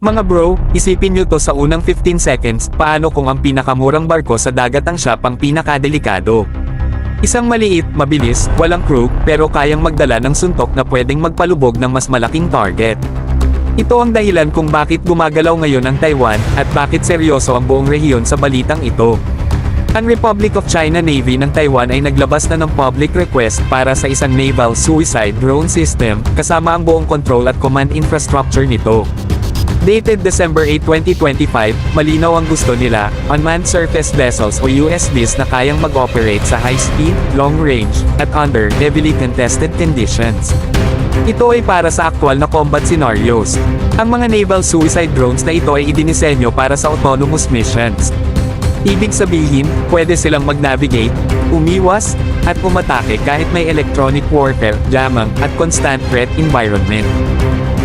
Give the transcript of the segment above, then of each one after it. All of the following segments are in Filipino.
Mga bro, isipin nyo to sa unang 15 seconds, paano kung ang pinakamurang barko sa dagat ang siya pang pinakadelikado? Isang maliit, mabilis, walang crew, pero kayang magdala ng suntok na pwedeng magpalubog ng mas malaking target. Ito ang dahilan kung bakit gumagalaw ngayon ang Taiwan, at bakit seryoso ang buong rehiyon sa balitang ito. Ang Republic of China Navy ng Taiwan ay naglabas na ng public request para sa isang naval suicide drone system, kasama ang buong control at command infrastructure nito. Dated December 8, 2025, malinaw ang gusto nila, unmanned surface vessels o USVs na kayang mag-operate sa high speed, long range, at under heavily contested conditions. Ito ay para sa aktwal na combat scenarios. Ang mga naval suicide drones na ito ay idinisenyo para sa autonomous missions. Ibig sabihin, pwede silang mag-navigate, umiwas, at umatake kahit may electronic warfare, jamming, at constant threat environment.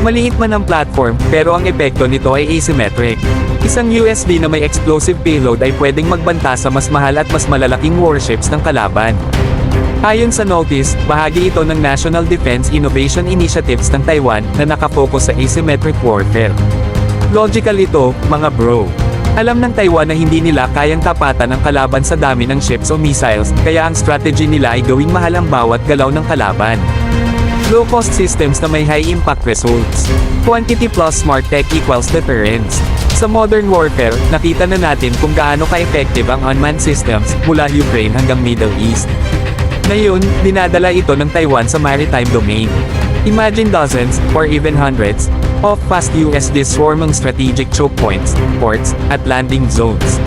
Maliit man ang platform, pero ang epekto nito ay asymmetric. Isang USV na may explosive payload ay pwedeng magbanta sa mas mahal at mas malalaking warships ng kalaban. Ayon sa notice, bahagi ito ng National Defense Innovation Initiatives ng Taiwan na nakafocus sa asymmetric warfare. Logical ito, mga bro. Alam ng Taiwan na hindi nila kayang tapatan ang kalaban sa dami ng ships o missiles, kaya ang strategy nila ay gawing mahal ang bawat galaw ng kalaban. Low-cost systems na may high-impact results. Quantity plus smart tech equals deterrence. Sa modern warfare, nakita na natin kung gaano ka-effective ang unmanned systems, mula Ukraine hanggang Middle East. Ngayon, dinadala ito ng Taiwan sa maritime domain. Imagine dozens, or even hundreds, of fast USVs swarming strategic choke points, ports, at landing zones.